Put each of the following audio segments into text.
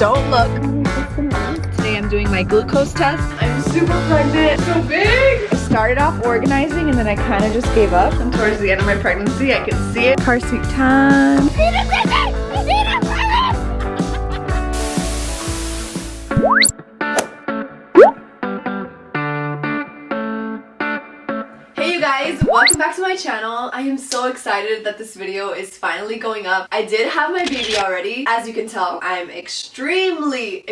Don't look. Today I'm doing my glucose test. I'm super pregnant. So big! I started off organizing and then I kind of just gave up. And towards the end of my pregnancy, I can see it. Car seat time. Hey you guys, welcome back to my channel. I am so excited that this video is finally going up. I did have my baby already. As you can tell, I'm extremely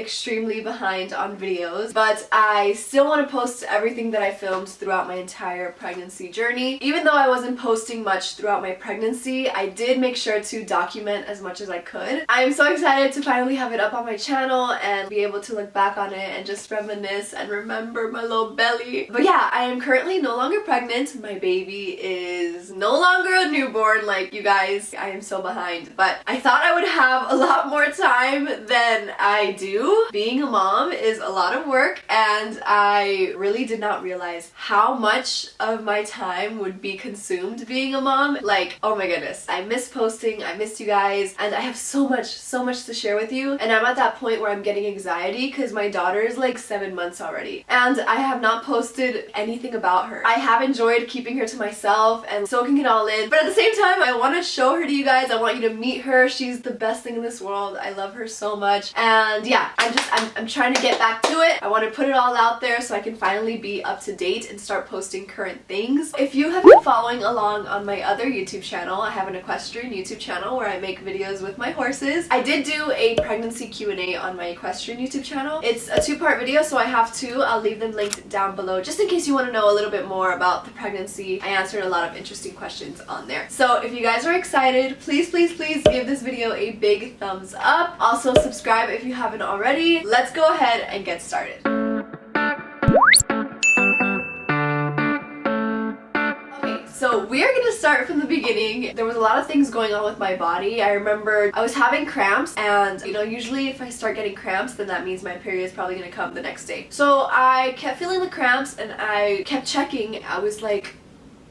behind on videos, but I still want to post everything that I filmed throughout my entire pregnancy journey. Even though I wasn't posting much throughout my pregnancy, I did make sure to document as much as I could. I am so excited to finally have it up on my channel and be able to look back on it and just reminisce and remember my little belly. But yeah, I am currently no longer pregnant. My baby is no longer a newborn. Like, you guys, I am so behind, but I thought I would have a lot more time than I do. Being a mom is a lot of work, and I really did not realize how much of my time would be consumed being a mom. Like, oh my goodness, I miss posting, I missed you guys, and I have so much to share with you. And I'm at that point where I'm getting anxiety because my daughter is like 7 months already, and I have not posted anything about her. I have enjoyed keeping her to myself and soaking it all in, but at the same time I want to show her to you guys. I want you to meet her. She's the best thing in this world. I love her so much, and yeah, I'm trying to get back to it. I want to put it all out there so I can finally be up to date and start posting current things. If you have been following along on my other YouTube channel, I have an equestrian YouTube channel where I make videos with my horses. I did do a pregnancy Q&A on my equestrian YouTube channel. It's a two-part video, so I have two. I'll leave them linked down below just in case you want to know a little bit more about the pregnancy. I answered a lot of interesting questions on there. So if you guys are excited, please give this video a big thumbs up. Also subscribe if you haven't already. Let's go ahead and get started. So we're gonna start from the beginning. There was a lot of things going on with my body. I remember I was having cramps, and you know, usually if I start getting cramps, then that means my period is probably gonna come the next day. So I kept feeling the cramps and I kept checking. I was like,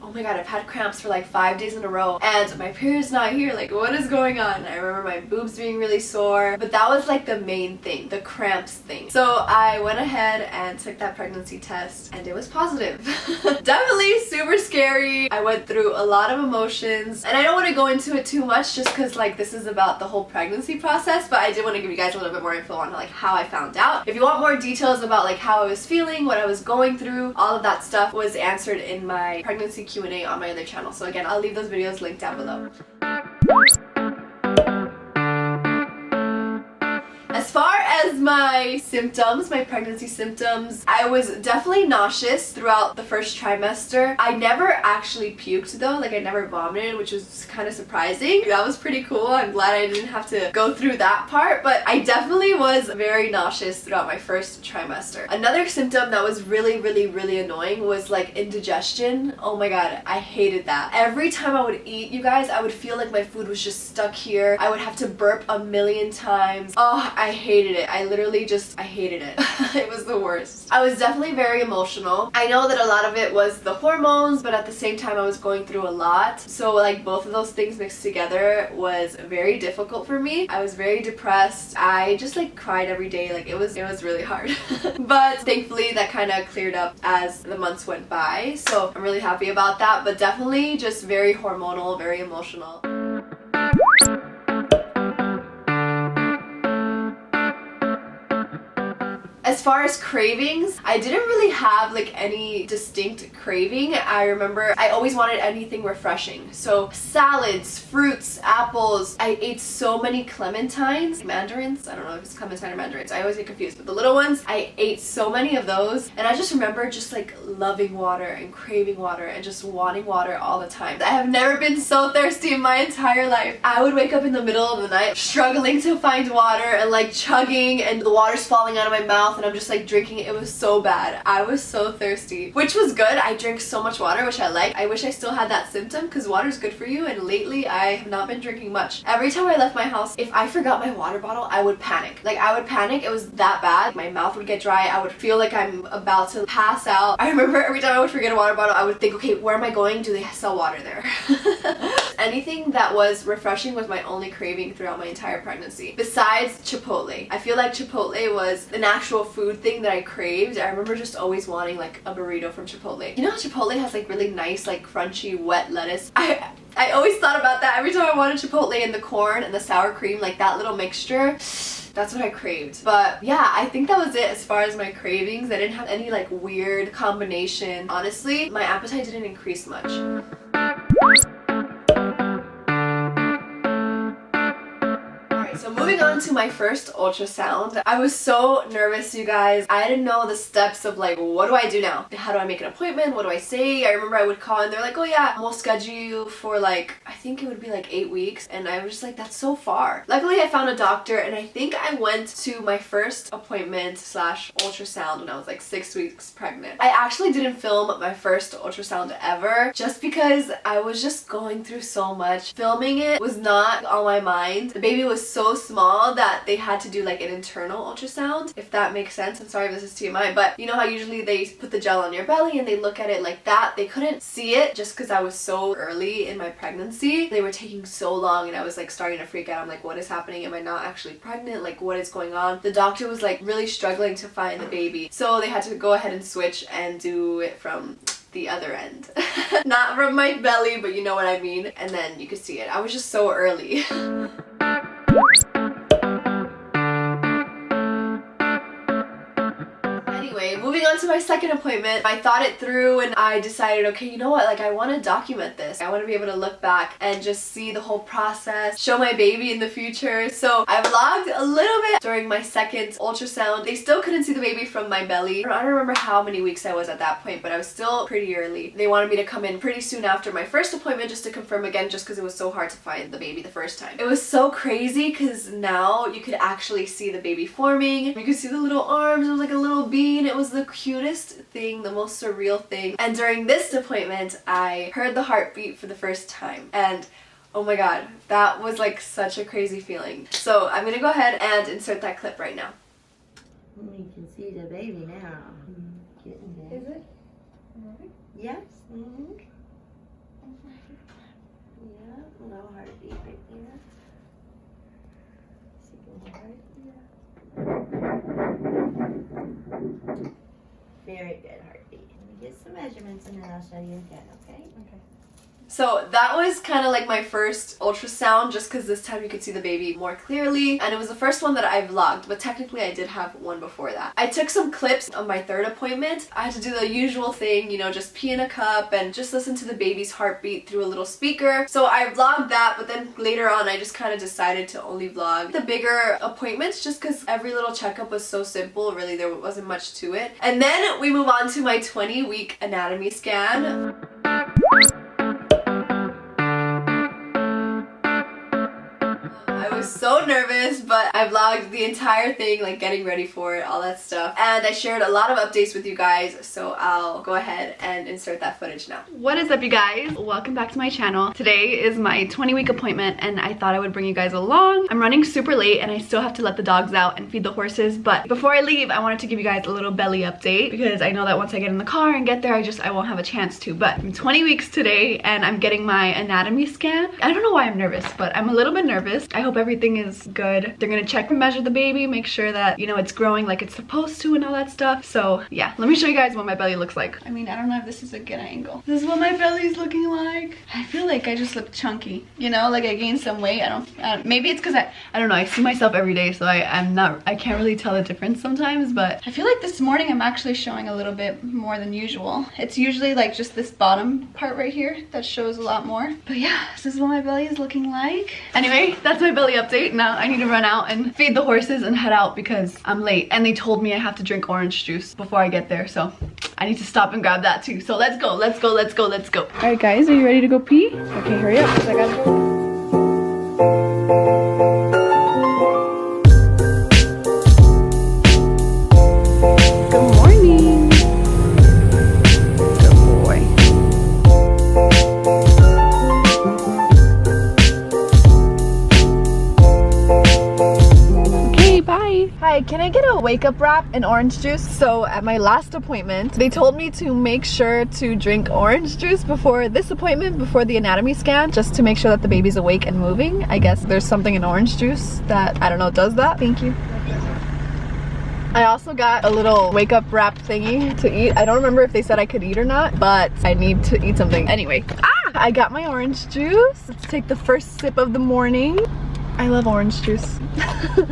oh my god, I've had cramps for like 5 days in a row and my period's not here. Like, what is going on? I remember my boobs being really sore, but that was like the main thing, the cramps thing. So I went ahead and took that pregnancy test and it was positive. Definitely super scary. I went through a lot of emotions, and I don't want to go into it too much just because like this is about the whole pregnancy process, but I did want to give you guys a little bit more info on like how I found out. If you want more details about like how I was feeling, what I was going through, all of that stuff was answered in my pregnancy Q&A on my other channel. So again, I'll leave those videos linked down below. As far as my symptoms, my pregnancy symptoms, I was definitely nauseous throughout the first trimester. I never actually puked though, like I never vomited, which was kind of surprising. That was pretty cool. I'm glad I didn't have to go through that part, but I definitely was very nauseous throughout my first trimester. Another symptom that was really annoying was like indigestion. Oh my god, I hated that. Every time I would eat, you guys, I would feel like my food was just stuck here. I would have to burp a million times. Oh, I hated it. I hated it. It was the worst. I was definitely very emotional. I know that a lot of it was the hormones, but at the same time I was going through a lot. So like both of those things mixed together was very difficult for me. I was very depressed. I just like cried every day. Like it was really hard. But thankfully that kind of cleared up as the months went by. So I'm really happy about that, but definitely just very hormonal, very emotional. As far as cravings, I didn't really have like any distinct craving. I remember I always wanted anything refreshing. So salads, fruits, apples. I ate so many clementines, mandarins. I don't know if it's clementine or mandarins. I always get confused, but the little ones, I ate so many of those. And I just remember just like loving water and craving water and just wanting water all the time. I have never been so thirsty in my entire life. I would wake up in the middle of the night struggling to find water and like chugging, and the water's falling out of my mouth and I'm just like drinking it. It was so bad. I was so thirsty, which was good. I drink so much water, which I like. I wish I still had that symptom because water is good for you, and lately I have not been drinking much. Every time I left my house, if I forgot my water bottle, I would panic. Like I would panic. It was that bad. My mouth would get dry. I would feel like I'm about to pass out. I remember every time I would forget a water bottle, I would think, okay, where am I going? Do they sell water there? anything that was refreshing was my only craving throughout my entire pregnancy. Besides Chipotle. I feel like Chipotle was an actual food thing that I craved. I remember just always wanting like a burrito from Chipotle. You know how Chipotle has like really nice like crunchy wet lettuce? I always thought about that every time I wanted Chipotle, and the corn and the sour cream, like that little mixture. That's what I craved. But yeah, I think that was it as far as my cravings. I didn't have any like weird combination. Honestly, my appetite didn't increase much. So moving on to my first ultrasound, I was so nervous, you guys. I didn't know the steps of like, what do I do now? How do I make an appointment? What do I say? I remember I would call and they're like, oh yeah, we'll schedule you for like, I think it would be like 8 weeks. And I was just like, that's so far. Luckily, I found a doctor, and I think I went to my first appointment slash ultrasound when I was like 6 weeks pregnant. I actually didn't film my first ultrasound ever just because I was just going through so much. Filming it was not on my mind. The baby was so small that they had to do like an internal ultrasound, if that makes sense. I'm sorry if this is TMI, but you know how usually they put the gel on your belly and they look at it like that? They couldn't see it just because I was so early in my pregnancy. They were taking so long and I was like starting to freak out. I'm like, what is happening? Am I not actually pregnant? Like, what is going on? The doctor was like really struggling to find the baby, so they had to go ahead and switch and do it from the other end. Not from my belly, but you know what I mean. And then you could see it. I was just so early. Moving on to my second appointment, I thought it through and I decided, okay, you know what, like I want to document this. I want to be able to look back and just see the whole process, show my baby in the future. So I vlogged a little bit during my second ultrasound. They still couldn't see the baby from my belly. I don't remember how many weeks I was at that point, but I was still pretty early. They wanted me to come in pretty soon after my first appointment just to confirm again, just because it was so hard to find the baby the first time. It was so crazy because now you could actually see the baby forming. You could see the little arms. It was like a little bean. It was the cutest thing, the most surreal thing. And during this appointment, I heard the heartbeat for the first time. And oh my god, that was like such a crazy feeling. So I'm gonna go ahead and insert that clip right now. You can see the baby now. Getting there. Is it? Yes. Mm-hmm. Yeah, little heartbeat right there. See the little heart? Yeah. Very good heartbeat. Let me get some measurements and then I'll show you again, okay? Okay. So that was kind of like my first ultrasound, just because this time you could see the baby more clearly, and it was the first one that I vlogged, but technically I did have one before that. I took some clips of my third appointment. I had to do the usual thing, you know, just pee in a cup and just listen to the baby's heartbeat through a little speaker. So I vlogged that, but then later on I just kind of decided to only vlog the bigger appointments just because every little checkup was so simple. Really, there wasn't much to it. And then we move on to my 20-week anatomy scan. So nervous, but I vlogged the entire thing, like getting ready for it, all that stuff, and I shared a lot of updates with you guys, so I'll go ahead and insert that footage now. What is up, you guys? Welcome back to my channel. Today is my 20-week appointment and I thought I would bring you guys along. I'm running super late and I still have to let the dogs out and feed the horses, but before I leave I wanted to give you guys a little belly update because I know that once I get in the car and get there I won't have a chance to. But I'm 20 weeks today and I'm getting my anatomy scan. I don't know why I'm nervous, but I'm a little bit nervous. I hope everything is good. They're gonna check and measure the baby, make sure that, you know, it's growing like it's supposed to and all that stuff. So yeah, let me show you guys what my belly looks like. I mean, I don't know if this is a good angle. This is what my belly's looking like. I feel like I just look chunky, you know, like I gained some weight. I don't maybe it's because I don't know, I see myself every day, so I can't really tell the difference sometimes, but I feel like this morning I'm actually showing a little bit more than usual. It's usually like just this bottom part right here that shows a lot more. But yeah, this is what my belly is looking like. Anyway, that's my belly update. Now I need to run out and feed the horses and head out because I'm late, and they told me I have to drink orange juice before I get there, so I need to stop and grab that too. So let's go, let's go, let's go, let's go. All right guys, are you ready to go pee? Okay, hurry up because I gotta go. Good morning. Good boy. Okay, bye. Hi. Hi, can I get a wake up wrap and orange juice? So at my last appointment, they told me to make sure to drink orange juice before this appointment, before the anatomy scan, just to make sure that the baby's awake and moving. I guess there's something in orange juice that, I don't know, does that. Thank you. I also got a little wake up wrap thingy to eat. I don't remember if they said I could eat or not, but I need to eat something. Anyway, I got my orange juice. Let's take the first sip of the morning. I love orange juice.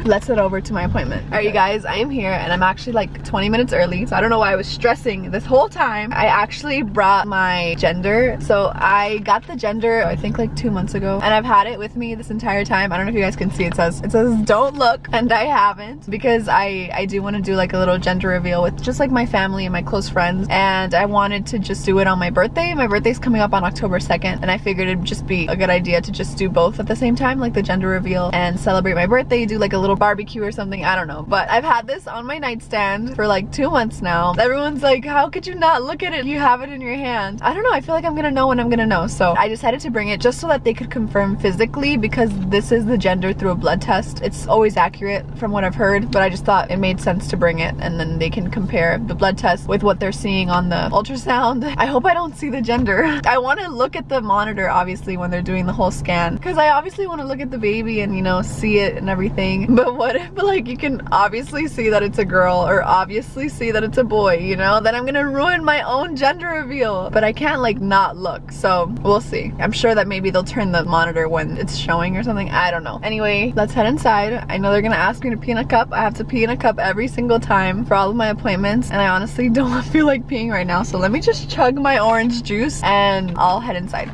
Let's head over to my appointment. All right, you guys, I am here and I'm actually like 20 minutes early. So I don't know why I was stressing this whole time. I actually brought my gender. So I got the gender, I think like 2 months ago, and I've had it with me this entire time. I don't know if you guys can see, it says don't look, and I haven't, because I do want to do like a little gender reveal with just like my family and my close friends. And I wanted to just do it on my birthday. My birthday's coming up on October 2nd, and I figured it'd just be a good idea to just do both at the same time, like the gender reveal and celebrate my birthday, do like a little barbecue or something, I don't know. But I've had this on my nightstand for like 2 months now. Everyone's like, how could you not look at it? You have it in your hand. I don't know, I feel like I'm gonna know when I'm gonna know. So I decided to bring it just so that they could confirm physically, because this is the gender through a blood test. It's always accurate from what I've heard, but I just thought it made sense to bring it, and then they can compare the blood test with what they're seeing on the ultrasound. I hope I don't see the gender. I want to look at the monitor obviously when they're doing the whole scan, because I obviously want to look at the baby and, you know, see it and everything. But what if like you can obviously see that it's a girl, or obviously see that it's a boy, you know? Then I'm gonna ruin my own gender reveal. But I can't like not look, so we'll see. I'm sure that maybe they'll turn the monitor when it's showing or something, I don't know. Anyway, let's head inside. I know they're gonna ask me to pee in a cup. I have to pee in a cup every single time for all of my appointments, and I honestly don't feel like peeing right now, so let me just chug my orange juice and I'll head inside.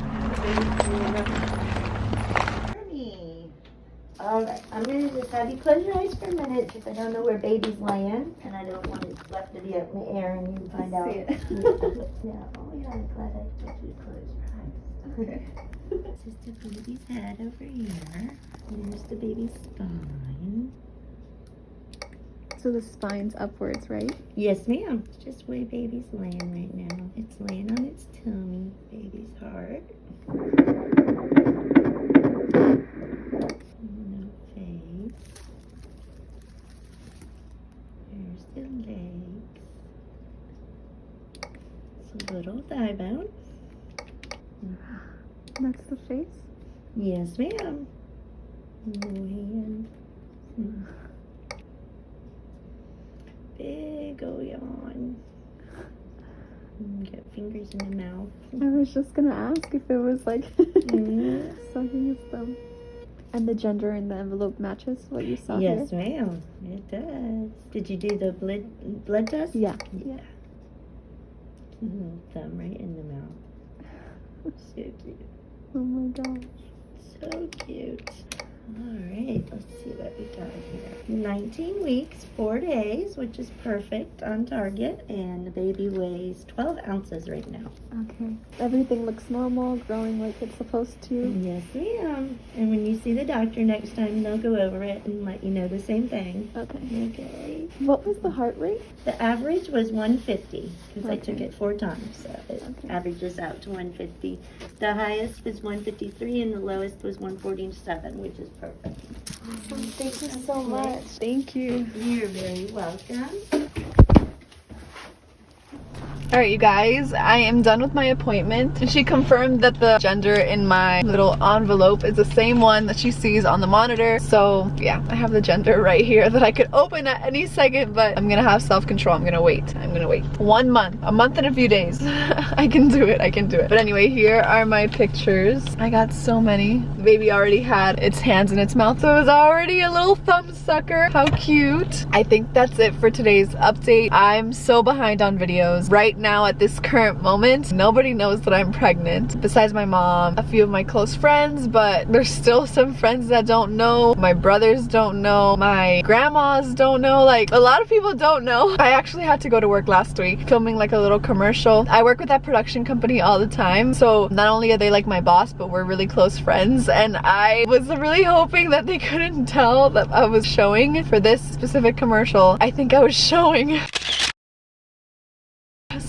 Alright, I'm going to just have you close your eyes for a minute, because I don't know where baby's laying, and I don't want it left to be up in the air and you find out. See it. Yeah, oh yeah, I'm glad I told you to close your eyes. Okay. This is the baby's head over here. Here's the baby's spine. So the spine's upwards, right? Yes, ma'am. It's just where baby's laying right now. It's laying on its tummy, baby's heart. No face. Here's the legs. It's a little thigh bone. That's the face? Yes, ma'am. No hand. Big ol' yawn. Get fingers in the mouth. I was just gonna ask if it was like sucking his thumb. And the gender in the envelope matches what you saw here? Yes, ma'am. It does. Did you do the blood test? Yeah. Yeah. Little thumb right in the mouth. So cute. Oh my gosh. So cute. Alright, let's see what we got here. 19 weeks, 4 days, which is perfect, on target, and the baby weighs 12 ounces right now. Okay. Everything looks normal, growing like it's supposed to. Yes, ma'am. And when you see the doctor next time, they'll go over it and let you know the same thing. Okay. Okay. What was the heart rate? The average was 150, because I took Okay. it 4 times, so it averages out to 150. The highest was 153, and the lowest was 147, which is perfect. Awesome. Thank you so much. Thank you. You're very welcome. Alright, you guys, I am done with my appointment, and she confirmed that the gender in my little envelope is the same one that she sees on the monitor. So yeah, I have the gender right here that I could open at any second, but I'm gonna have self-control. I'm gonna wait. 1 month, a month and a few days. I can do it, I can do it. But anyway, here are my pictures. I got so many. The baby already had its hands in its mouth, so it was already a little thumb sucker. How cute. I think that's it for today's update. I'm so behind on videos. Right now at this current moment, nobody knows that I'm pregnant besides my mom, a few of my close friends, but there's still some friends that don't know. My brothers don't know, my grandmas don't know, like a lot of people don't know. I actually had to go to work last week filming like a little commercial. I work with that production company all the time, so not only are they like my boss, but we're really close friends, and I was really hoping that they couldn't tell that I was showing for this specific commercial. I think I was showing.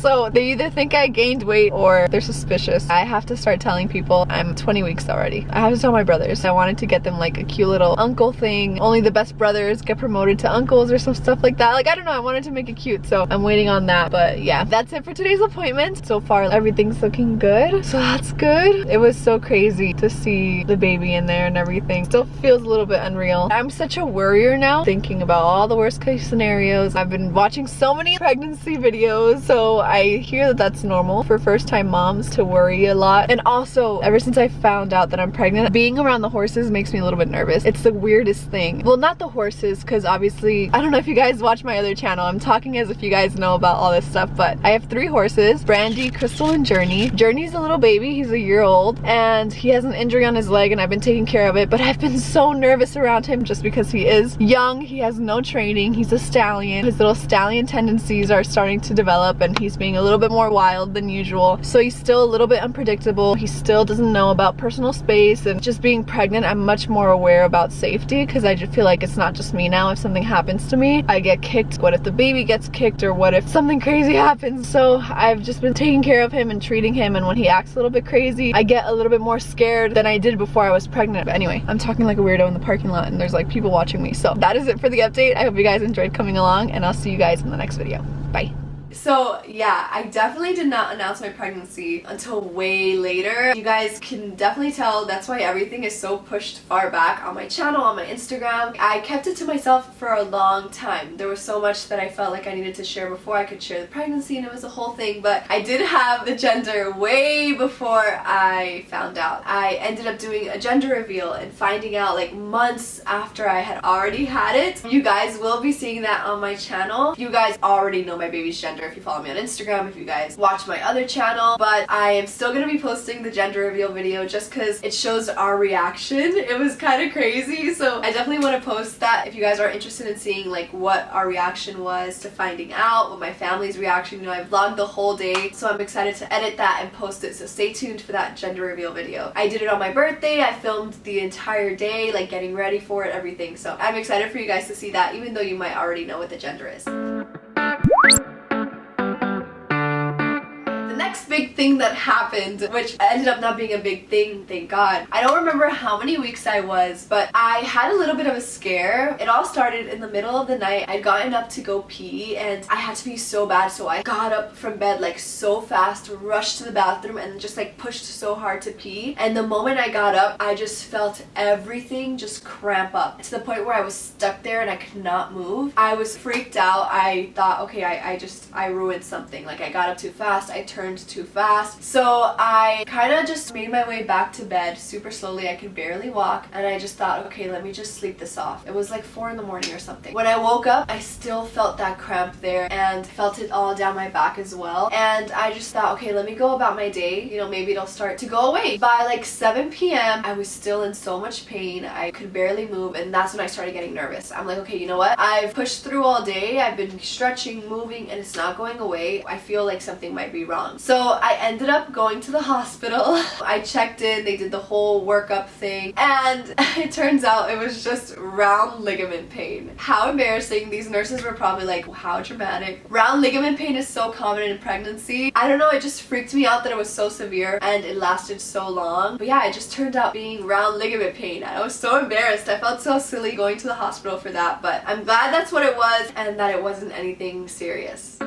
So they either think I gained weight or they're suspicious. I have to start telling people I'm 20 weeks already. I have to tell my brothers. I wanted to get them like a cute little uncle thing. Only the best brothers get promoted to uncles or some stuff like that. Like, I don't know, I wanted to make it cute, so I'm waiting on that. But yeah, that's it for today's appointment. So far, everything's looking good, so that's good. It was so crazy to see the baby in there and everything. Still feels a little bit unreal. I'm such a worrier now, thinking about all the worst case scenarios. I've been watching so many pregnancy videos, so I hear that that's normal for first time moms to worry a lot. And also, ever since I found out that I'm pregnant, being around the horses makes me a little bit nervous. It's the weirdest thing. Well, not the horses, because obviously, I don't know if you guys watch my other channel. I'm talking as if you guys know about all this stuff, but I have 3 horses, Brandy, Crystal, and Journey. Journey's a little baby, he's a year old, and he has an injury on his leg, and I've been taking care of it, but I've been so nervous around him just because he is young, he has no training, he's a stallion. His little stallion tendencies are starting to develop, and he's being a little bit more wild than usual. So he's still a little bit unpredictable. He still doesn't know about personal space, and just being pregnant, I'm much more aware about safety because I just feel like it's not just me now. If something happens to me, I get kicked. What if the baby gets kicked, or what if something crazy happens? So I've just been taking care of him and treating him, and when he acts a little bit crazy, I get a little bit more scared than I did before I was pregnant. But anyway, I'm talking like a weirdo in the parking lot, and there's like people watching me. So that is it for the update. I hope you guys enjoyed coming along, and I'll see you guys in the next video. Bye. So yeah, I definitely did not announce my pregnancy until way later. You guys can definitely tell that's why everything is so pushed far back on my channel, on my Instagram. I kept it to myself for a long time. There was so much that I felt like I needed to share before I could share the pregnancy, and it was a whole thing, but I did have the gender way before I found out. I ended up doing a gender reveal and finding out like months after I had already had it. You guys will be seeing that on my channel. You guys already know my baby's gender if you follow me on Instagram, if you guys watch my other channel, but I am still gonna be posting the gender reveal video just because it shows our reaction. It was kind of crazy, so I definitely want to post that if you guys are interested in seeing like what our reaction was to finding out, what my family's reaction. You know, I vlogged the whole day, so I'm excited to edit that and post it, so stay tuned for that gender reveal video. I did it on my birthday. I filmed the entire day, like getting ready for it, everything, so I'm excited for you guys to see that, even though you might already know what the gender is. Big thing that happened, which ended up not being a big thing, thank God. I don't remember how many weeks I was, but I had a little bit of a scare. It all started in the middle of the night. I'd gotten up to go pee, and I had to pee so bad, so I got up from bed like so fast, rushed to the bathroom, and just like pushed so hard to pee. And the moment I got up, I just felt everything just cramp up to the point where I was stuck there and I could not move. I was freaked out. I thought, okay, I ruined something. Like, I got up too fast, I turned too fast. So I kind of just made my way back to bed super slowly. I could barely walk, and I just thought, okay, let me just sleep this off. It was like 4 in the morning or something. When I woke up, I still felt that cramp there and felt it all down my back as well. And I just thought, okay, let me go about my day. You know, maybe it'll start to go away. By like 7 p.m., I was still in so much pain. I could barely move, and that's when I started getting nervous. I'm like, okay, you know what? I've pushed through all day. I've been stretching, moving, and it's not going away. I feel like something might be wrong. So I ended up going to the hospital. I checked in, they did the whole workup thing, and it turns out it was just round ligament pain. How embarrassing. These nurses were probably like, how dramatic. Round ligament pain is so common in pregnancy. I don't know, it just freaked me out that it was so severe and it lasted so long. But yeah, it just turned out being round ligament pain. I was so embarrassed. I felt so silly going to the hospital for that, but I'm glad that's what it was and that it wasn't anything serious.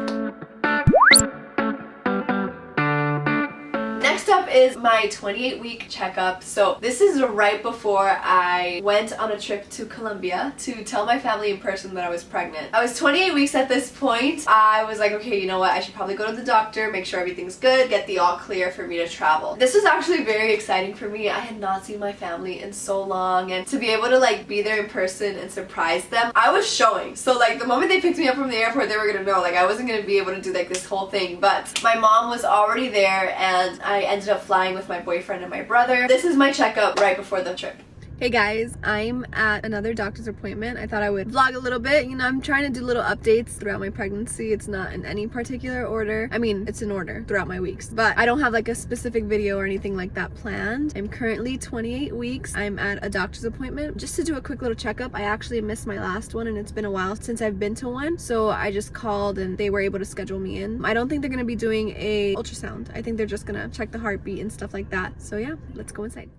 Next up is my 28-week checkup. So this is right before I went on a trip to Colombia to tell my family in person that I was pregnant. I was 28 weeks at this point. I was like, okay, you know what? I should probably go to the doctor, make sure everything's good, get the all clear for me to travel. This was actually very exciting for me. I had not seen my family in so long, and to be able to like be there in person and surprise them, I was showing. So like the moment they picked me up from the airport, they were gonna know. Like I wasn't gonna be able to do like this whole thing, but my mom was already there, and I ended up flying with my boyfriend and my brother. This is my checkup right before the trip. Hey guys, I'm at another doctor's appointment. I thought I would vlog a little bit. You know, I'm trying to do little updates throughout my pregnancy. It's not in any particular order. I mean, it's in order throughout my weeks, but I don't have like a specific video or anything like that planned. I'm currently 28 weeks. I'm at a doctor's appointment just to do a quick little checkup. I actually missed my last one and it's been a while since I've been to one. So I just called and they were able to schedule me in. I don't think they're gonna be doing a ultrasound. I think they're just gonna check the heartbeat and stuff like that. So yeah, let's go inside.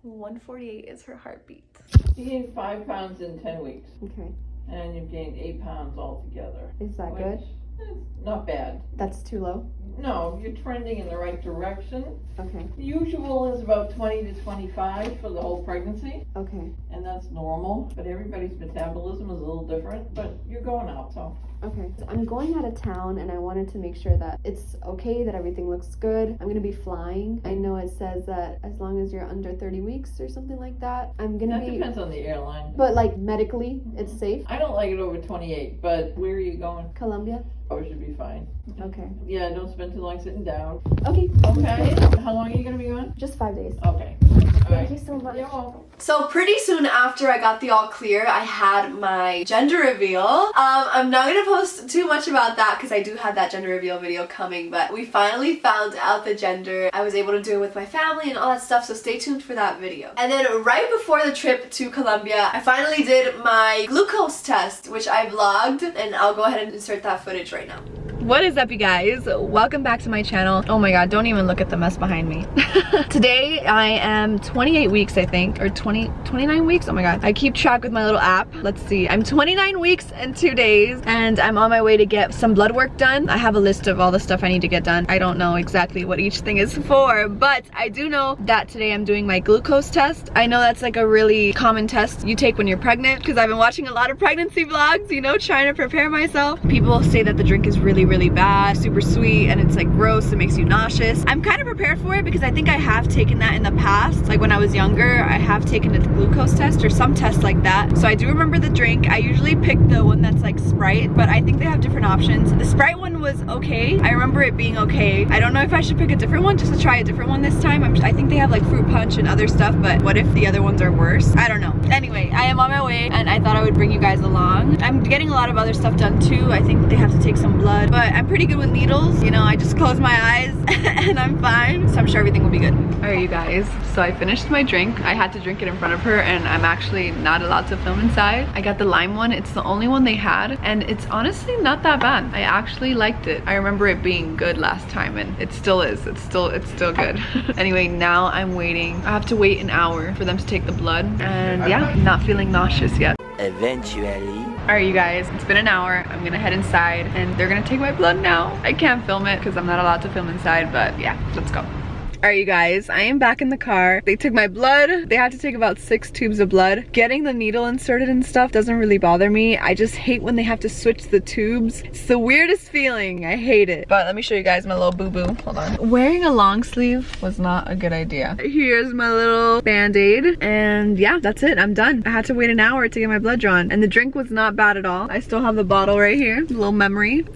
148 is her heartbeat. You gained 5 pounds in 10 weeks, Okay. and you've gained 8 pounds altogether. Is that which good? is not bad. That's too low? No, you're trending in the right direction. Okay. The usual is about 20 to 25 for the whole pregnancy, Okay. and that's normal, but everybody's metabolism is a little different, but you're going up, so. Okay. I'm going out of town and I wanted to make sure that it's okay, that everything looks good. I'm gonna be flying. I know it says that as long as you're under 30 weeks or something like that, I'm gonna That be... depends on the airline. But like medically, it's safe? I don't like it over 28, but where are you going? Colombia? Oh, it should be fine. Okay. Yeah, don't spend too long sitting down. Okay. Okay. How long are you gonna be gone? Just 5 days. Okay. Thank you so much. You're welcome. So pretty soon after I got the all clear, I had my gender reveal. I'm not gonna post too much about that because I do have that gender reveal video coming, but we finally found out the gender. I was able to do it with my family and all that stuff, so stay tuned for that video. And then right before the trip to Colombia, I finally did my glucose test, which I vlogged, and I'll go ahead and insert that footage right now. What is up, you guys? Welcome back to my channel. Oh my god, don't even look at the mess behind me. Today I am 28 weeks, I think, or 29 weeks. Oh my god, I keep track with my little app. Let's see, I'm 29 weeks and 2 days, and I'm on my way to get some blood work done. I have a list of all the stuff I need to get done. I don't know exactly what each thing is for, but I do know that today I'm doing my glucose test. I know that's like a really common test you take when you're pregnant, because I've been watching a lot of pregnancy vlogs, you know, trying to prepare myself. People say that the drink is really bad, super sweet, and it's like gross, it makes you nauseous. I'm kind of prepared for it because I think I have taken that in the past. Like when I was younger, I have taken a glucose test or some test like that. So I do remember the drink. I usually pick the one that's like Sprite, but I think they have different options. The Sprite one was okay. I remember it being okay. I don't know if I should pick a different one just to try a different one this time. I think they have like fruit punch and other stuff, but what if the other ones are worse? I don't know. Anyway, I am on my way and I thought I would bring you guys along. I'm getting a lot of other stuff done too. I think they have to take some blood, but I'm pretty good with needles. You know, I just close my eyes and I'm fine. So I'm sure everything will be good. Alright, you guys. So I finished my drink. I had to drink it in front of her and I'm actually not allowed to film inside. I got the lime one. It's the only one they had and it's honestly not that bad. I actually liked it. I remember it being good last time and it still is. It's still good. Anyway, now I'm waiting. I have to wait an hour for them to take the blood and yeah, not feeling nauseous yet. Eventually. Alright, you guys, it's been an hour. I'm gonna head inside and they're gonna take my blood now. I can't film it because I'm not allowed to film inside, but yeah, let's go. Alright, you guys, I am back in the car. They took my blood. They had to take about 6 tubes of blood. Getting the needle inserted and stuff doesn't really bother me. I just hate when they have to switch the tubes. It's the weirdest feeling. I hate it. But let me show you guys my little boo-boo. Hold on. Wearing a long sleeve was not a good idea. Here's my little band-aid. And yeah, that's it. I'm done. I had to wait an hour to get my blood drawn. And the drink was not bad at all. I still have the bottle right here. A little memory.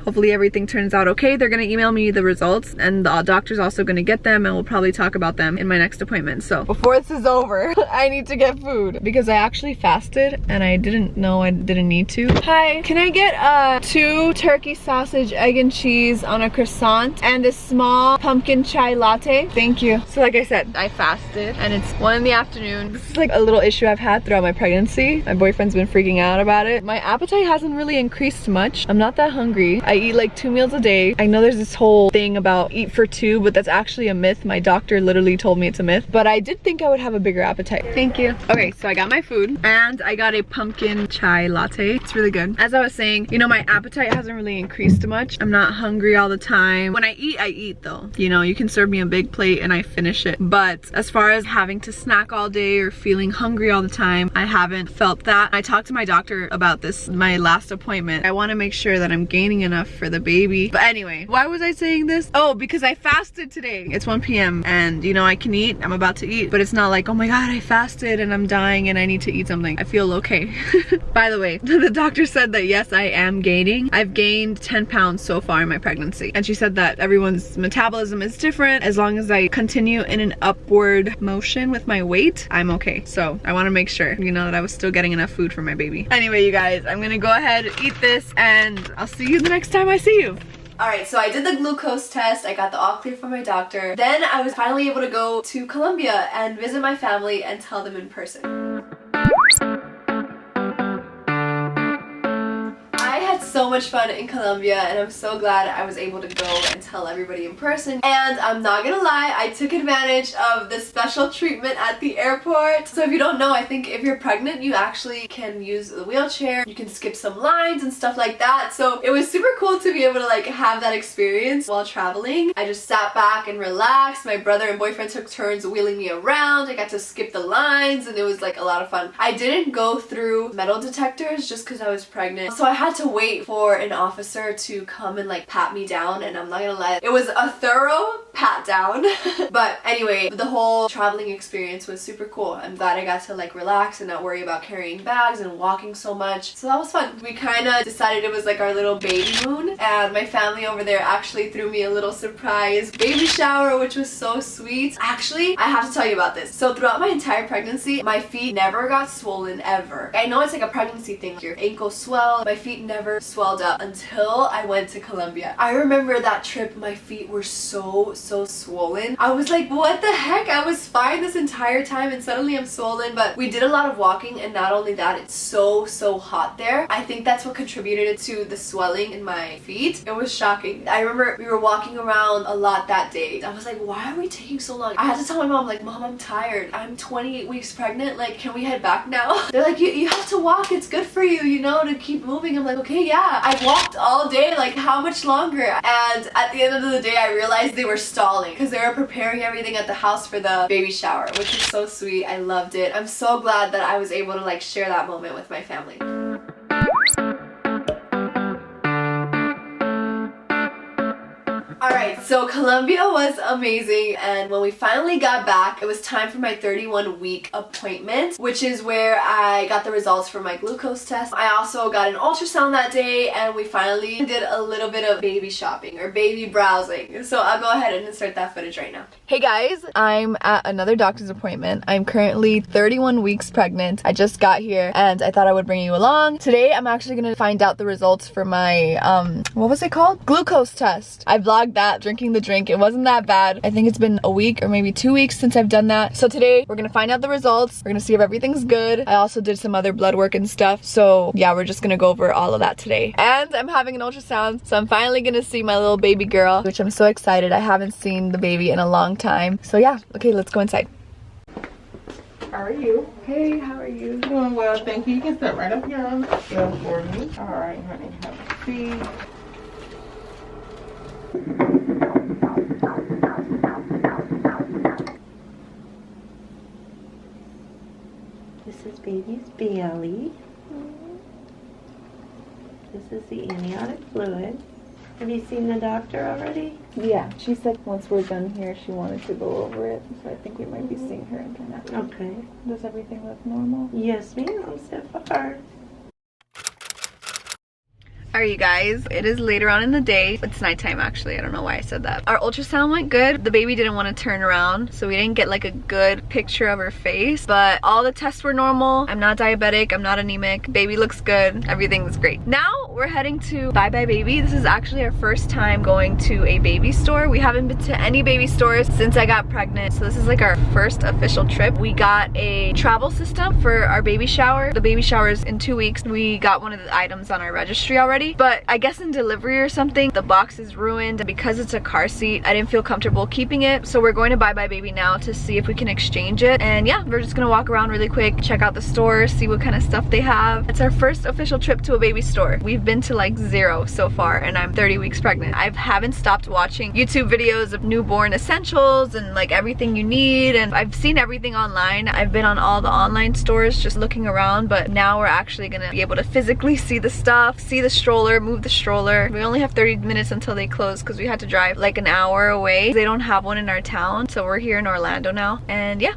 Hopefully everything turns out okay. They're gonna email me the results and the doctor's also gonna get them and we'll probably talk about them in my next appointment. So before this is over, I need to get food because I actually fasted and I didn't know I didn't need to. Hi, can I get 2 turkey sausage, egg and cheese on a croissant and a small pumpkin chai latte? Thank you. So like I said, I fasted and it's 1 in the afternoon. This is like a little issue I've had throughout my pregnancy. My boyfriend's been freaking out about it. My appetite hasn't really increased much. I'm not that hungry. I eat like 2 meals a day. I know there's this whole thing about eat for 2, but that's actually a myth. My doctor literally told me it's a myth, but I did think I would have a bigger appetite. Thank you. Okay, so I got my food and I got a pumpkin chai latte. It's really good. As I was saying, you know, my appetite hasn't really increased much. I'm not hungry all the time. When I eat though. You know, you can serve me a big plate and I finish it. But as far as having to snack all day or feeling hungry all the time, I haven't felt that. I talked to my doctor about this, my last appointment. I want to make sure that I'm gaining enough for the baby. But anyway, why was I saying this? Oh, because I fasted today. It's it's 1 p.m. and you know I can eat, I'm about to eat, but it's not like, oh my god, I fasted and I'm dying and I need to eat something. I feel okay. By the way, the doctor said that yes, I am gaining. I've gained 10 pounds so far in my pregnancy, and she said that everyone's metabolism is different. As long as I continue in an upward motion with my weight, I'm okay. So I want to make sure, you know, that I was still getting enough food for my baby. Anyway, you guys, I'm gonna go ahead, eat this, and I'll see you the next time I see you. Alright, so I did the glucose test, I got the all clear from my doctor. Then I was finally able to go to Colombia and visit my family and tell them in person. So much fun in Colombia, and I'm so glad I was able to go and tell everybody in person. And I'm not gonna lie, I took advantage of the special treatment at the airport. So if you don't know, I think if you're pregnant, you actually can use the wheelchair, you can skip some lines and stuff like that. So it was super cool to be able to like have that experience while traveling. I just sat back and relaxed. My brother and boyfriend took turns wheeling me around. I got to skip the lines, and it was like a lot of fun. I didn't go through metal detectors just because I was pregnant, so I had to wait for an officer to come and like pat me down, and I'm not gonna lie, it was a thorough pat down. But anyway, the whole traveling experience was super cool. I'm glad I got to like relax and not worry about carrying bags and walking so much, so that was fun. We kind of decided it was like our little baby moon, and my family over there actually threw me a little surprise baby shower, which was so sweet. Actually, I have to tell you about this. So throughout my entire pregnancy, my feet never got swollen ever. I know it's like a pregnancy thing, your ankles swell, my feet never swelled up until I went to Colombia. I remember that trip, my feet were so swollen. I was like, what the heck? I was fine this entire time and suddenly I'm swollen. But we did a lot of walking, and not only that, it's so hot there. I think that's what contributed to the swelling in my feet. It was shocking. I remember we were walking around a lot that day. I was like, why are we taking so long? I had to tell my mom, like, Mom, I'm tired. I'm 28 weeks pregnant. Like, can we head back now? They're like, you have to walk. It's good for you, you know, to keep moving. I'm like, okay, yeah. I walked all day, like how much longer? And at the end of the day, I realized they were stalling because they were preparing everything at the house for the baby shower, which was so sweet. I loved it. I'm so glad that I was able to like share that moment with my family. Alright, so Colombia was amazing, and when we finally got back, it was time for my 31-week appointment, which is where I got the results for my glucose test. I also got an ultrasound that day, and we finally did a little bit of baby shopping or baby browsing. So I'll go ahead and insert that footage right now. Hey guys, I'm at another doctor's appointment. I'm currently 31 weeks pregnant. I just got here and I thought I would bring you along. Today I'm actually gonna find out the results for my, what was it called? Glucose test. I vlogged that, drinking the drink. It wasn't that bad. I think it's been a week or maybe 2 weeks since I've done that. So today we're gonna find out the results. We're gonna see if everything's good. I also did some other blood work and stuff. So yeah, we're just gonna go over all of that today. And I'm having an ultrasound, so I'm finally gonna see my little baby girl, which I'm so excited. I haven't seen the baby in a long time. So yeah, okay, let's go inside. How are you? Hey, how are you? Doing well, thank you. You can sit right up here on the scale for me. All right, honey, have a seat. This is baby's belly. This is the amniotic fluid. Have you seen the doctor already? Yeah, she said once we're done here, she wanted to go over it. So I think we might be seeing her again after. Okay. Does everything look normal? Yes, ma'am, so far. Alright you guys, it is later on in the day. It's nighttime actually, I don't know why I said that. Our ultrasound went good. The baby didn't want to turn around, so we didn't get like a good picture of her face, but all the tests were normal. I'm not diabetic, I'm not anemic. Baby looks good, everything's great. Now we're heading to Bye Bye Baby. This is actually our first time going to a baby store. We haven't been to any baby stores since I got pregnant, so this is like our first official trip. We got a travel system for our baby shower. The baby shower is in 2 weeks. We got one of the items on our registry already. But I guess in delivery or something, the box is ruined, and because it's a car seat, I didn't feel comfortable keeping it. So we're going to Bye Bye Baby now to see if we can exchange it. And yeah, we're just gonna walk around really quick, check out the store, see what kind of stuff they have. It's our first official trip to a baby store. We've been to like 0 so far, and I'm 30 weeks pregnant. I haven't stopped watching YouTube videos of newborn essentials and like everything you need, and I've seen everything online. I've been on all the online stores just looking around, but now we're actually gonna be able to physically see the stuff, see the stroller, stroller, move the stroller. We only have 30 minutes until they close because we had to drive like an hour away. They don't have one in our town, so we're here in Orlando now. And yeah.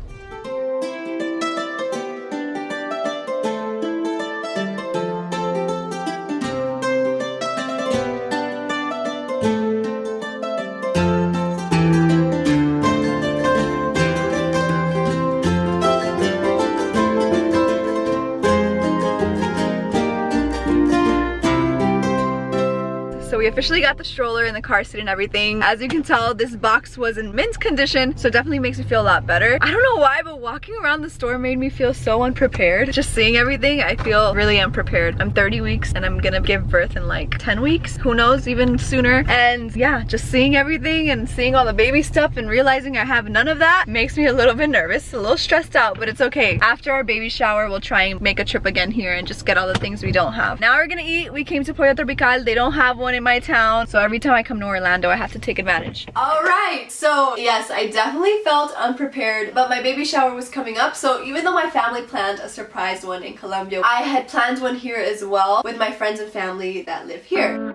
So we officially got the stroller and the car seat and everything. As you can tell, this box was in mint condition, so it definitely makes me feel a lot better. I don't know why, but walking around the store made me feel so unprepared. Just seeing everything, I feel really unprepared. I'm 30 weeks and I'm gonna give birth in like 10 weeks. Who knows, even sooner. And yeah, just seeing everything and seeing all the baby stuff and realizing I have none of that makes me a little bit nervous, a little stressed out, but it's okay. After our baby shower, we'll try and make a trip again here and just get all the things we don't have. Now we're gonna eat. We came to Pollo Tropical. They don't have one in my town, so every time I come to Orlando I have to take advantage. Alright, so yes, I definitely felt unprepared, but my baby shower was coming up, so even though my family planned a surprise one in Colombia, I had planned one here as well with my friends and family that live here.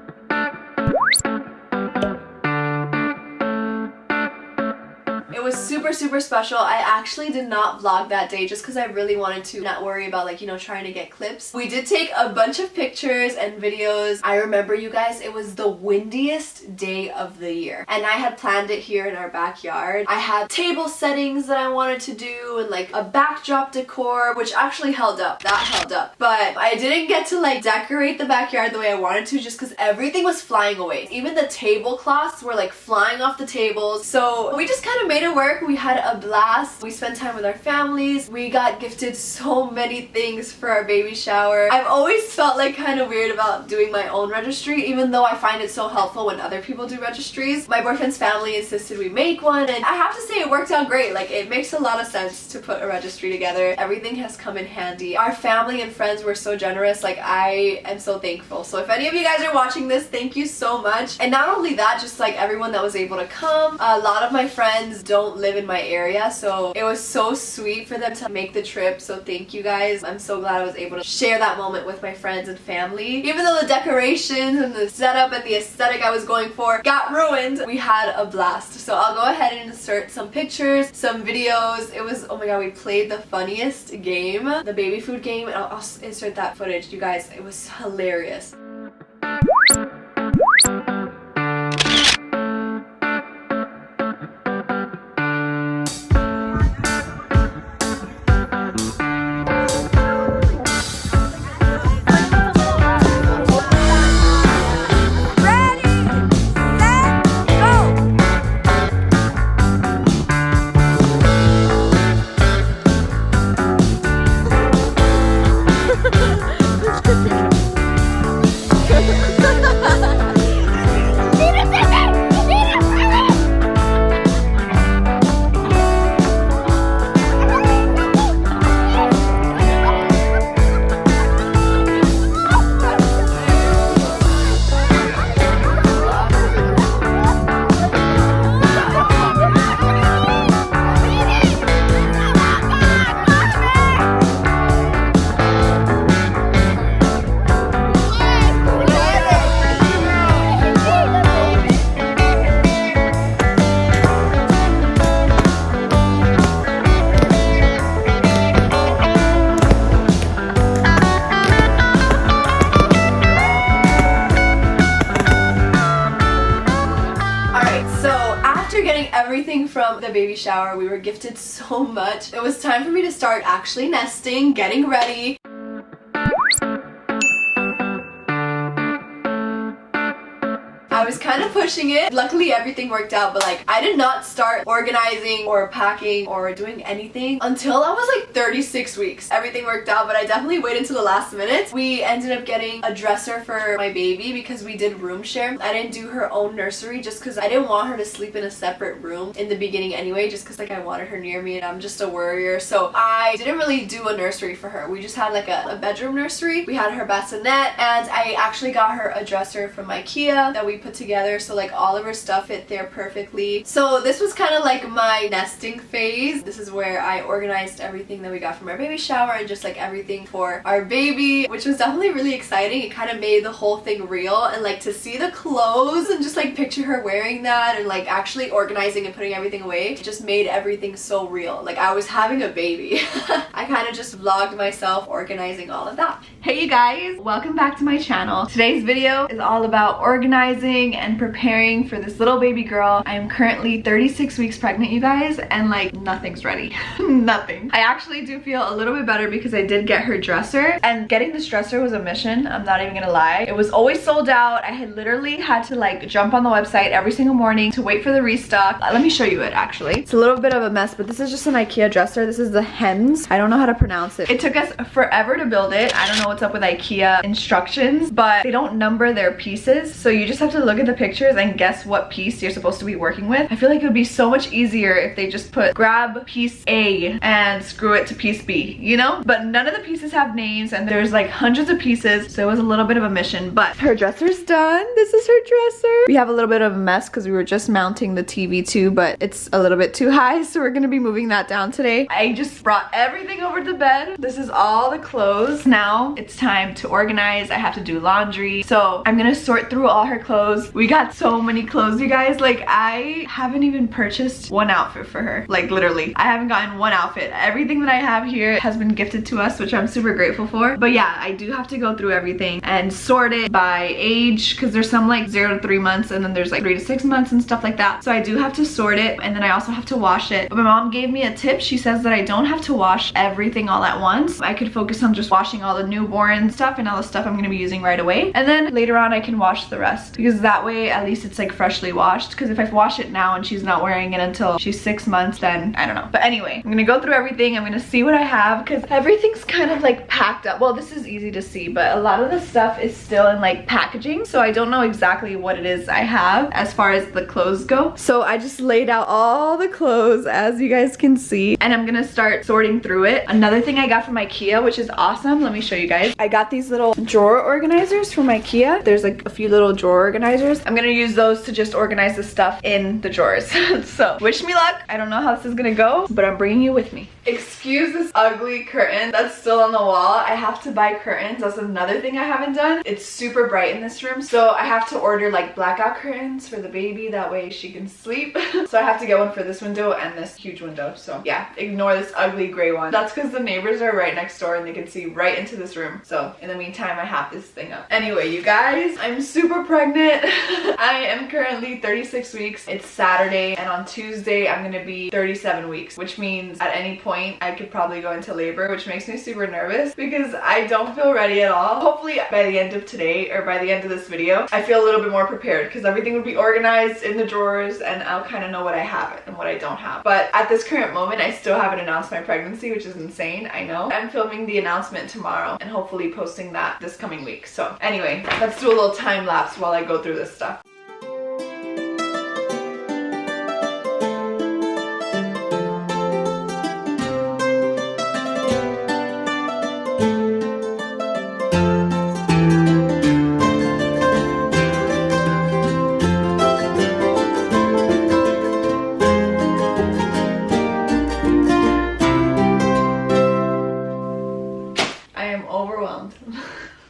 It was super special. I actually did not vlog that day just because I really wanted to not worry about, like, you know, trying to get clips. We did take a bunch of pictures and videos. I remember, you guys, it was the windiest day of the year and I had planned it here in our backyard. I had table settings that I wanted to do and like a backdrop decor, which actually held up. That held up. But I didn't get to like decorate the backyard the way I wanted to just because everything was flying away. Even the tablecloths were like flying off the tables. So we just kind of made it work. We had a blast. We spent time with our families. We got gifted so many things for our baby shower. I've always felt like kind of weird about doing my own registry, even though I find it so helpful when other people do registries. My boyfriend's family insisted we make one, and I have to say it worked out great. Like, it makes a lot of sense to put a registry together. Everything has come in handy. Our family and friends were so generous. Like, I am so thankful. So if any of you guys are watching this, thank you so much. And not only that, just like everyone that was able to come. A lot of my friends don't live in my area, so it was so sweet for them to make the trip. So thank you guys. I'm so glad I was able to share that moment with my friends and family. Even though the decorations and the setup and the aesthetic I was going for got ruined, we had a blast. So I'll go ahead and insert some pictures, some videos. It was, oh my god, we played the funniest game, the baby food game, and I'll insert that footage. You guys, it was hilarious. Everything from the baby shower, we were gifted so much. It was time for me to start actually nesting, getting ready. I was kind of pushing it. Luckily everything worked out, but like I did not start organizing or packing or doing anything until I was like 36 weeks. Everything worked out, but I definitely waited until the last minute. We ended up getting a dresser for my baby because we did room share. I didn't do her own nursery just because I didn't want her to sleep in a separate room in the beginning anyway, just because like I wanted her near me and I'm just a worrier. So I didn't really do a nursery for her. We just had like a bedroom nursery. We had her bassinet, and I actually got her a dresser from IKEA that we put together, so like all of her stuff fit there perfectly. So this was kind of like my nesting phase. This is where I organized everything that we got from our baby shower and just like everything for our baby, which was definitely really exciting. It kind of made the whole thing real, and like to see the clothes and just like picture her wearing that and like actually organizing and putting everything away, it just made everything so real. Like I was having a baby. I kind of just vlogged myself organizing all of that. Hey you guys, welcome back to my channel. Today's video is all about organizing and preparing for this little baby girl. I am currently 36 weeks pregnant, you guys, and like nothing's ready. Nothing. I actually do feel a little bit better because I did get her dresser, and getting this dresser was a mission. I'm not even gonna lie. It was always sold out. I had literally had to like jump on the website every single morning to wait for the restock. Let me show you it actually. It's a little bit of a mess, but this is just an IKEA dresser. This is the hems. I don't know how to pronounce it. It took us forever to build it. I don't know what's up with IKEA instructions, but they don't number their pieces, so you just have to look at the pictures and guess what piece you're supposed to be working with. I feel like it would be so much easier if they just put grab piece A and screw it to piece B, you know? But none of the pieces have names, and there's like hundreds of pieces, so it was a little bit of a mission. But her dresser's done. This is her dresser. We have a little bit of a mess because we were just mounting the TV too, but it's a little bit too high, so we're gonna be moving that down today. I just brought everything over to bed. This is all the clothes. Now it's time to organize. I have to do laundry, so I'm gonna sort through all her clothes. We got so many clothes, you guys. Like I haven't even purchased one outfit for her. Like literally, I haven't gotten one outfit. Everything that I have here has been gifted to us, which I'm super grateful for. But yeah, I do have to go through everything and sort it by age, because there's some like 0 to 3 months, and then there's like 3 to 6 months and stuff like that. So I do have to sort it, and then I also have to wash it. But my mom gave me a tip. She says that I don't have to wash everything all at once. I could focus on just washing all the newborn stuff and all the stuff I'm gonna be using right away, and then later on I can wash the rest, because that way at least it's like freshly washed. Because if I wash it now and she's not wearing it until she's 6 months, then I don't know. But anyway, I'm gonna go through everything. I'm gonna see what I have, because everything's kind of like packed up. Well, this is easy to see, but a lot of the stuff is still in like packaging, so I don't know exactly what it is I have as far as the clothes go. So I just laid out all the clothes, as you guys can see, and I'm gonna start sorting through it. Another thing I got from IKEA, which is awesome, let me show you guys. I got these little drawer organizers from IKEA. There's like a few little drawer organizers. I'm gonna use those to just organize the stuff in the drawers. So wish me luck. I don't know how this is gonna go, but I'm bringing you with me. Excuse this ugly curtain that's still on the wall. I have to buy curtains. That's another thing I haven't done. It's super bright in this room, so I have to order like blackout curtains for the baby. That way she can sleep. So I have to get one for this window and this huge window. So yeah, ignore this ugly gray one. That's because the neighbors are right next door and they can see right into this room. So in the meantime, I have this thing up. Anyway, you guys, I'm super pregnant. I am currently 36 weeks. It's Saturday, and on Tuesday I'm gonna be 37 weeks, which means at any point I could probably go into labor, which makes me super nervous because I don't feel ready at all. Hopefully by the end of today, or by the end of this video, I feel a little bit more prepared, because everything would be organized in the drawers and I'll kind of know what I have and what I don't have. But at this current moment, I still haven't announced my pregnancy, which is insane, I know. I'm filming the announcement tomorrow and hopefully posting that this coming week. So anyway, let's do a little time lapse while I go through this stuff.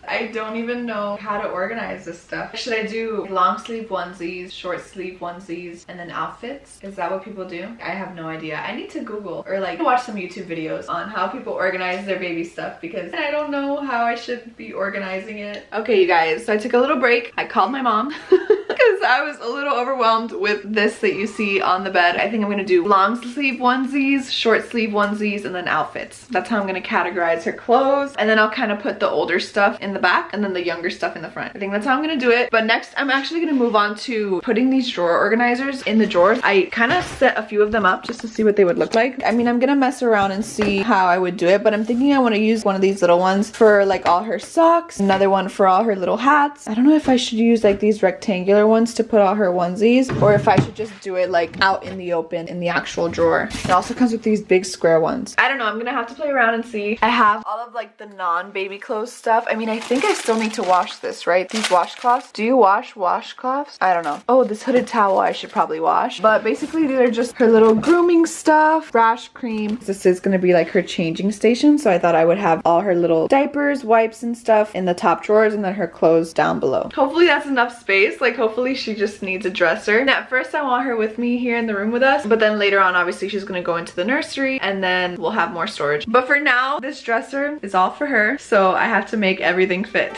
I don't even know how to organize this stuff. Should I do long sleeve onesies, short sleeve onesies, and then outfits? Is that what people do? I have no idea. I need to Google or like watch some YouTube videos on how people organize their baby stuff, because I don't know how I should be organizing it. Okay, you guys, so I took a little break. I called my mom because I was a little overwhelmed with this that you see on the bed. I think I'm gonna do long sleeve onesies, short sleeve onesies, and then outfits. That's how I'm gonna categorize her clothes, and then I'll kind of put the older stuff in the back and then the younger stuff in the front. I think that's how I'm gonna do it. But next, I'm actually gonna move on to putting these drawer organizers in the drawers. I kind of set a few of them up just to see what they would look like. I mean, I'm gonna mess around and see how I would do it, but I'm thinking I want to use one of these little ones for like all her socks, another one for all her little hats. I don't know if I should use like these rectangular ones wants to put all her onesies or if I should just do it like out in the open in the actual drawer. It also comes with these big square ones. I don't know, I'm gonna have to play around and see. I have all of like the non-baby clothes stuff. I mean, I think I still need to wash this, right? These washcloths. Do you wash washcloths? I don't know. Oh, this hooded towel I should probably wash. But basically these are just her little grooming stuff, rash cream. This is gonna be like her changing station, so I thought I would have all her little diapers, wipes and stuff in the top drawers and then her clothes down below. Hopefully that's enough space. Like hopefully she just needs a dresser. And at first I want her with me here in the room with us, but then later on obviously she's gonna go into the nursery and then we'll have more storage. But for now, this dresser is all for her, so I have to make everything fit.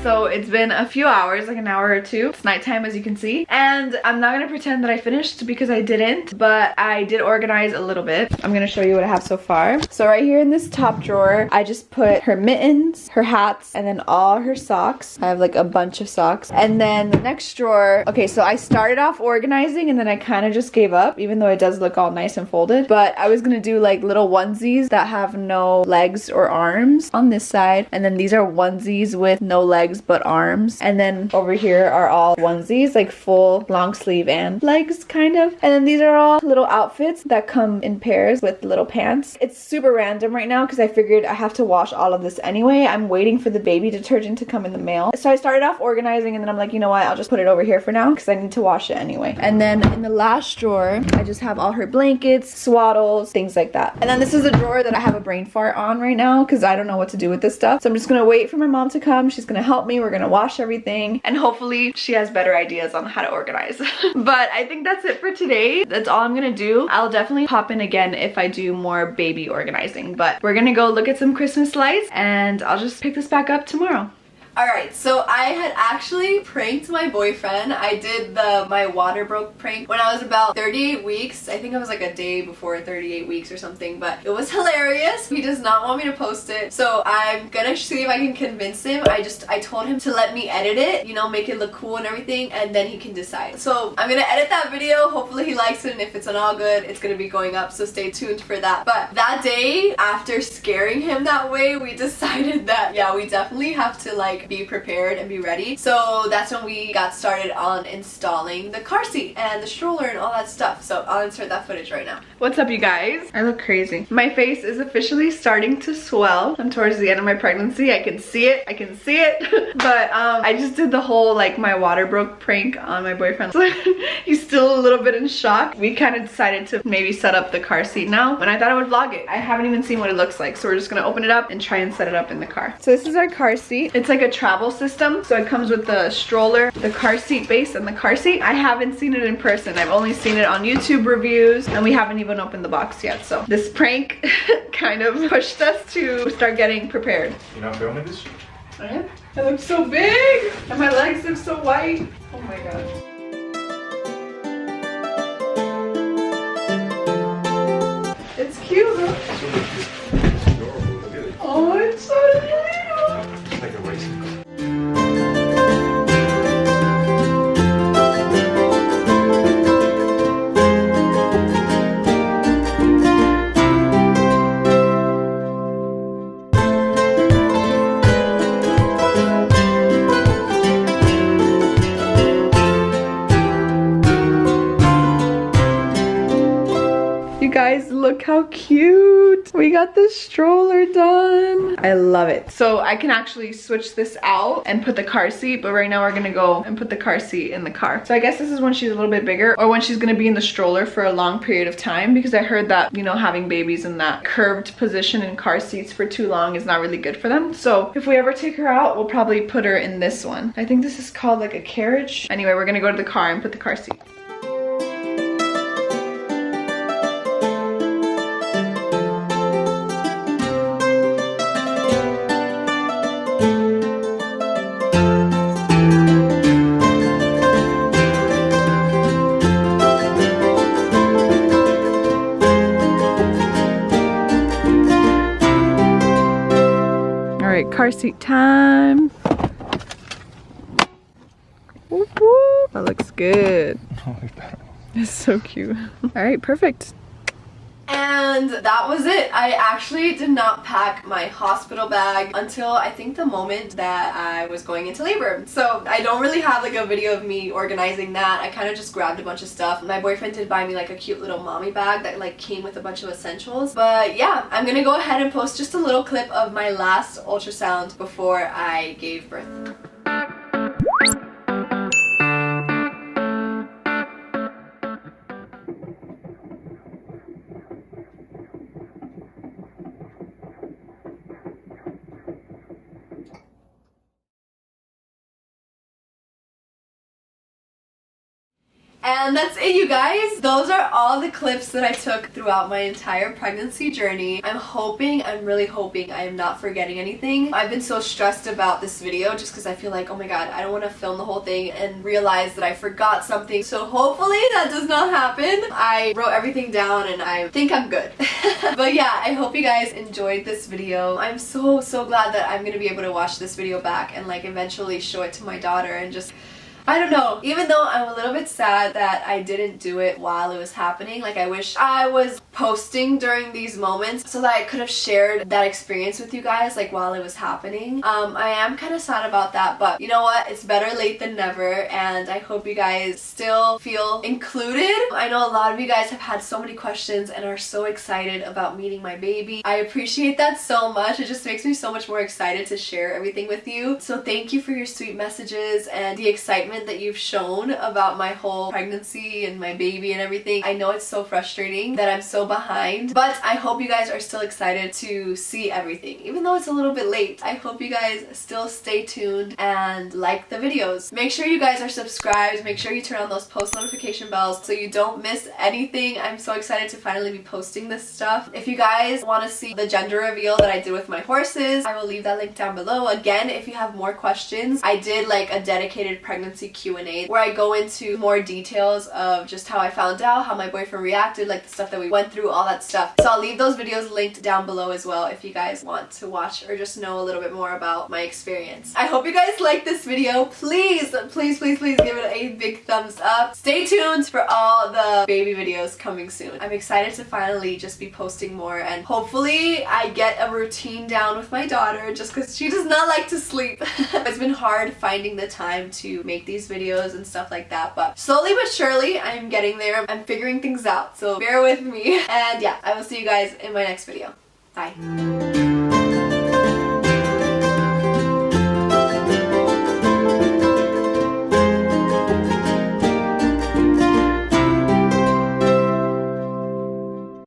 So it's been a few hours, like an hour or two. It's nighttime as you can see. And I'm not gonna pretend that I finished because I didn't, but I did organize a little bit. I'm gonna show you what I have so far. So right here in this top drawer, I just put her mittens, her hats, and then all her socks. I have like a bunch of socks. And then the next drawer, okay, so I started off organizing and then I kind of just gave up, even though it does look all nice and folded. But I was gonna do like little onesies that have no legs or arms on this side. And then these are onesies with no legs but arms, and then over here are all onesies, like full long sleeve and legs kind of, and then these are all little outfits that come in pairs with little pants. It's super random right now because I figured I have to wash all of this anyway. I'm waiting for the baby detergent to come in the mail, so I started off organizing and then I'm like, you know what, I'll just put it over here for now because I need to wash it anyway. And then in the last drawer I just have all her blankets, swaddles, things like that. And then this is a drawer that I have a brain fart on right now because I don't know what to do with this stuff, so I'm just gonna wait for my mom to come. She's gonna help me. We're gonna wash everything and hopefully she has better ideas on how to organize. But I think that's it for today. That's all I'm gonna do. I'll definitely pop in again if I do more baby organizing, but we're gonna go look at some Christmas lights and I'll just pick this back up tomorrow. Alright, so I had actually pranked my boyfriend. I did my water broke prank when I was about 38 weeks. I think I was like a day before 38 weeks or something, but it was hilarious. He does not want me to post it, so I'm gonna see if I can convince him. I told him to let me edit it, you know, make it look cool and everything, and then he can decide. So I'm gonna edit that video. Hopefully he likes it, and if it's an all good, it's gonna be going up, so stay tuned for that. But that day, after scaring him that way, we decided that, yeah, we definitely have to like be prepared and be ready. So that's when we got started on installing the car seat and the stroller and all that stuff. So I'll insert that footage right now. What's up, you guys? I look crazy. My face is officially starting to swell. I'm towards the end of my pregnancy. I can see it. I can see it. But I just did the whole like my water broke prank on my boyfriend. So he's still a little bit in shock. We kind of decided to maybe set up the car seat now, and I thought I would vlog it. I haven't even seen what it looks like, so we're just gonna open it up and try and set it up in the car. So this is our car seat. It's like a travel system, so it comes with the stroller, the car seat base, and the car seat. I haven't seen it in person. I've only seen it on YouTube reviews, and we haven't even opened the box yet. So this prank kind of pushed us to start getting prepared. You're not filming this? I am? It looks so big, and my legs look so white. Oh my god. It's cute, huh? It's adorable. Look at it. Oh, it's so little. It's like a racing car. You guys, look how cute. We got the stroller done. I love it. So I can actually switch this out and put the car seat, but right now we're gonna go and put the car seat in the car. So I guess this is when she's a little bit bigger or when she's gonna be in the stroller for a long period of time, because I heard that, you know, having babies in that curved position in car seats for too long is not really good for them. So if we ever take her out, we'll probably put her in this one. I think this is called like a carriage. Anyway, we're gonna go to the car and put the car seat. Car seat time. Whoop, whoop. That looks good. It's so cute. All right, perfect. And that was it. I actually did not pack my hospital bag until I think the moment that I was going into labor. So I don't really have like a video of me organizing that. I kind of just grabbed a bunch of stuff. My boyfriend did buy me like a cute little mommy bag that like came with a bunch of essentials. But yeah, I'm gonna go ahead and post just a little clip of my last ultrasound before I gave birth. And that's it, you guys. Those are all the clips that I took throughout my entire pregnancy journey. I'm really hoping I am not forgetting anything. I've been so stressed about this video just because I feel like, oh my god, I don't want to film the whole thing and realize that I forgot something. So hopefully that does not happen. I wrote everything down and I think I'm good. But yeah, I hope you guys enjoyed this video. I'm so glad that I'm gonna be able to watch this video back and like eventually show it to my daughter and just, I don't know, even though I'm a little bit sad that I didn't do it while it was happening, like I wish I was posting during these moments so that I could have shared that experience with you guys like while it was happening. I am kind of sad about that, but you know what, it's better late than never, and I hope you guys still feel included. I know a lot of you guys have had so many questions and are so excited about meeting my baby. I appreciate that so much. It just makes me so much more excited to share everything with you. So thank you for your sweet messages and the excitement that you've shown about my whole pregnancy and my baby and everything. I know it's so frustrating that I'm so behind, but I hope you guys are still excited to see everything. Even though it's a little bit late, I hope you guys still stay tuned and like the videos. Make sure you guys are subscribed. Make sure you turn on those post notification bells so you don't miss anything. I'm so excited to finally be posting this stuff. If you guys want to see the gender reveal that I did with my horses, I will leave that link down below. Again, if you have more questions, I did like a dedicated pregnancy Q&A where I go into more details of just how I found out, how my boyfriend reacted, like the stuff that we went through, all that stuff. So I'll leave those videos linked down below as well if you guys want to watch or just know a little bit more about my experience. I hope you guys like this video. Please give it a big thumbs up. Stay tuned for all the baby videos coming soon. I'm excited to finally just be posting more, and hopefully I get a routine down with my daughter just because she does not like to sleep. It's been hard finding the time to make these videos and stuff like that, but slowly but surely I'm getting there. I'm figuring things out, so bear with me. And yeah, I will see you guys in my next video. Bye.